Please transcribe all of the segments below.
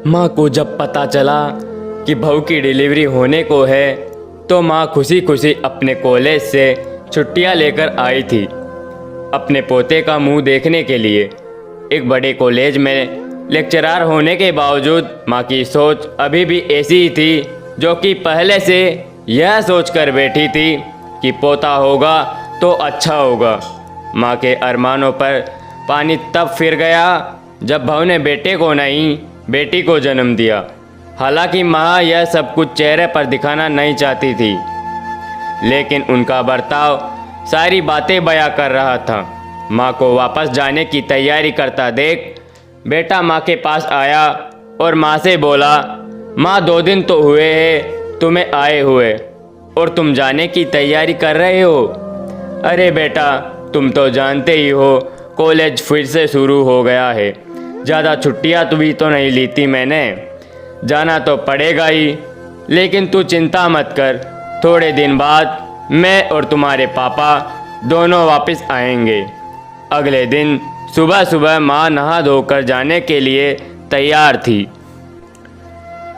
माँ को जब पता चला कि बहू की डिलीवरी होने को है तो माँ खुशी खुशी अपने कॉलेज से छुट्टियाँ लेकर आई थी अपने पोते का मुंह देखने के लिए। एक बड़े कॉलेज में लेक्चरर होने के बावजूद माँ की सोच अभी भी ऐसी ही थी जो कि पहले से यह सोच कर बैठी थी कि पोता होगा तो अच्छा होगा। माँ के अरमानों पर पानी तब फिर गया जब बहू ने बेटे को नहीं बेटी को जन्म दिया। हालांकि माँ यह सब कुछ चेहरे पर दिखाना नहीं चाहती थी, लेकिन उनका बर्ताव सारी बातें बयां कर रहा था। माँ को वापस जाने की तैयारी करता देख बेटा माँ के पास आया और माँ से बोला, माँ 2 दिन तो हुए हैं तुम्हें आए हुए और तुम जाने की तैयारी कर रहे हो। अरे बेटा तुम तो जानते ही हो कॉलेज फिर से शुरू हो गया है, ज़्यादा छुट्टियाँ भी तो नहीं ली थी मैंने, जाना तो पड़ेगा ही। लेकिन तू चिंता मत कर, थोड़े दिन बाद मैं और तुम्हारे पापा दोनों वापस आएंगे। अगले दिन सुबह सुबह माँ नहा धोकर जाने के लिए तैयार थी।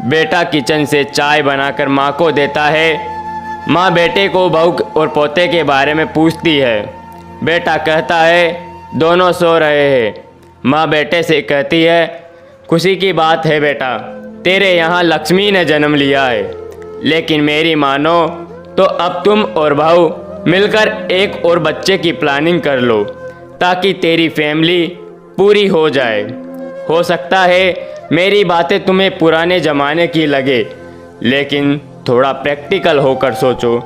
बेटा किचन से चाय बनाकर माँ को देता है। माँ बेटे को बहू और पोते के बारे में पूछती है। बेटा कहता है दोनों सो रहे हैं। माँ बेटे से कहती है, खुशी की बात है बेटा, तेरे यहाँ लक्ष्मी ने जन्म लिया है, लेकिन मेरी मानो तो अब तुम और बहू मिलकर एक और बच्चे की प्लानिंग कर लो ताकि तेरी फैमिली पूरी हो जाए। हो सकता है मेरी बातें तुम्हें पुराने ज़माने की लगे, लेकिन थोड़ा प्रैक्टिकल होकर सोचो।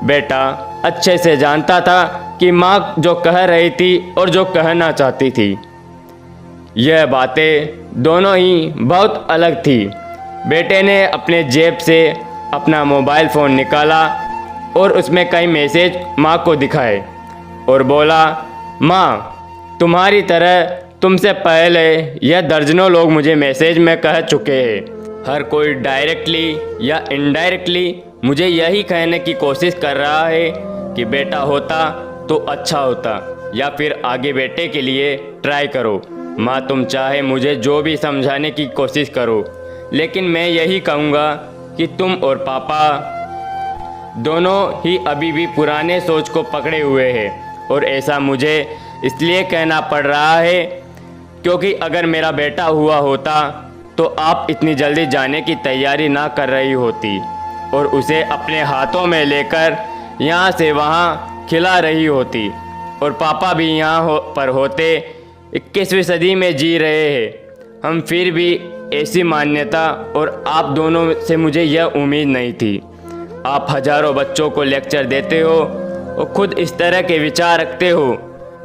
बेटा अच्छे से जानता था कि माँ जो कह रही थी और जो कहना चाहती थी, यह बातें दोनों ही बहुत अलग थी। बेटे ने अपने जेब से अपना मोबाइल फ़ोन निकाला और उसमें कई मैसेज माँ को दिखाए और बोला, माँ तुम्हारी तरह तुमसे पहले यह दर्जनों लोग मुझे मैसेज में कह चुके हैं। हर कोई डायरेक्टली या इनडायरेक्टली मुझे यही कहने की कोशिश कर रहा है कि बेटा होता तो अच्छा होता, या फिर आगे बेटे के लिए ट्राई करो। माँ तुम चाहे मुझे जो भी समझाने की कोशिश करो, लेकिन मैं यही कहूँगा कि तुम और पापा दोनों ही अभी भी पुराने सोच को पकड़े हुए हैं। और ऐसा मुझे इसलिए कहना पड़ रहा है क्योंकि अगर मेरा बेटा हुआ होता तो आप इतनी जल्दी जाने की तैयारी ना कर रही होती और उसे अपने हाथों में लेकर यहाँ से वहाँ खिला रही होती, और पापा भी यहाँ पर होते। 21वीं सदी में जी रहे हैं हम, फिर भी ऐसी मान्यता और आप दोनों से मुझे यह उम्मीद नहीं थी। आप हजारों बच्चों को लेक्चर देते हो और खुद इस तरह के विचार रखते हो।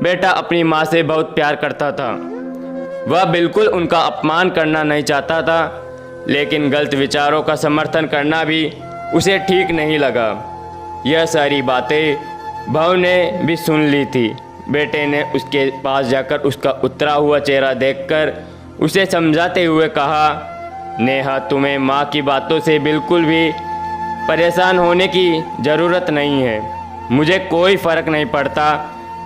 बेटा अपनी माँ से बहुत प्यार करता था, वह बिल्कुल उनका अपमान करना नहीं चाहता था, लेकिन गलत विचारों का समर्थन करना भी उसे ठीक नहीं लगा। यह सारी बातें बहू ने भी सुन ली थी। बेटे ने उसके पास जाकर उसका उतरा हुआ चेहरा देखकर उसे समझाते हुए कहा, नेहा तुम्हें माँ की बातों से बिल्कुल भी परेशान होने की ज़रूरत नहीं है। मुझे कोई फ़र्क नहीं पड़ता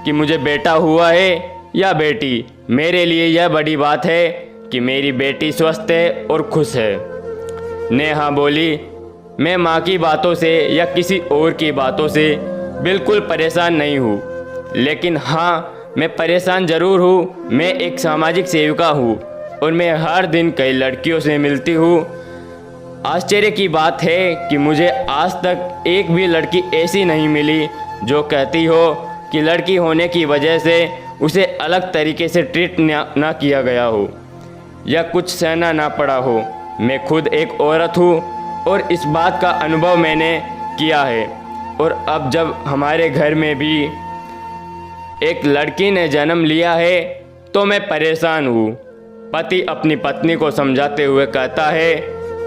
कि मुझे बेटा हुआ है या बेटी। मेरे लिए यह बड़ी बात है कि मेरी बेटी स्वस्थ है और खुश है। नेहा बोली, मैं माँ की बातों से या किसी और की बातों से बिल्कुल परेशान नहीं हूँ, लेकिन हाँ मैं परेशान ज़रूर हूँ। मैं एक सामाजिक सेविका हूँ और मैं हर दिन कई लड़कियों से मिलती हूँ। आश्चर्य की बात है कि मुझे आज तक एक भी लड़की ऐसी नहीं मिली जो कहती हो कि लड़की होने की वजह से उसे अलग तरीके से ट्रीट ना किया गया हो या कुछ सहना ना पड़ा हो। मैं खुद एक औरत हूँ और इस बात का अनुभव मैंने किया है। और अब जब हमारे घर में भी एक लड़की ने जन्म लिया है तो मैं परेशान हूँ। पति अपनी पत्नी को समझाते हुए कहता है,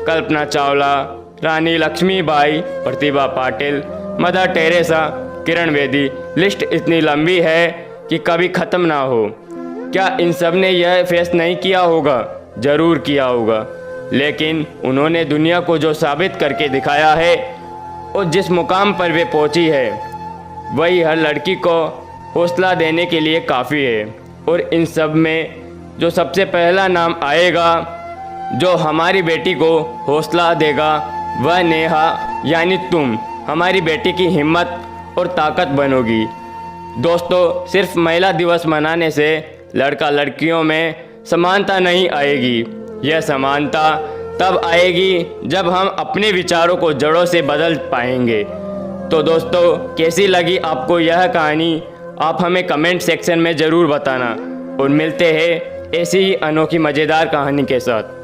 कल्पना चावला, रानी Lakshmibai, Pratibha Patil, mother Teresa, Kiran Bedi, list इतनी लंबी है कि कभी ख़त्म ना हो। क्या इन सब ने यह फेस नहीं किया होगा? ज़रूर किया होगा, लेकिन उन्होंने दुनिया को जो साबित करके दिखाया है और जिस मुकाम पर वे पहुंची है, वही हर लड़की को हौसला देने के लिए काफ़ी है। और इन सब में जो सबसे पहला नाम आएगा जो हमारी बेटी को हौसला देगा वह नेहा यानी तुम हमारी बेटी की हिम्मत और ताकत बनोगी। दोस्तों, सिर्फ महिला दिवस मनाने से लड़का लड़कियों में समानता नहीं आएगी। यह समानता तब आएगी जब हम अपने विचारों को जड़ों से बदल पाएंगे। तो दोस्तों, कैसी लगी आपको यह कहानी? आप हमें कमेंट सेक्शन में ज़रूर बताना और मिलते हैं ऐसी ही अनोखी मज़ेदार कहानी के साथ।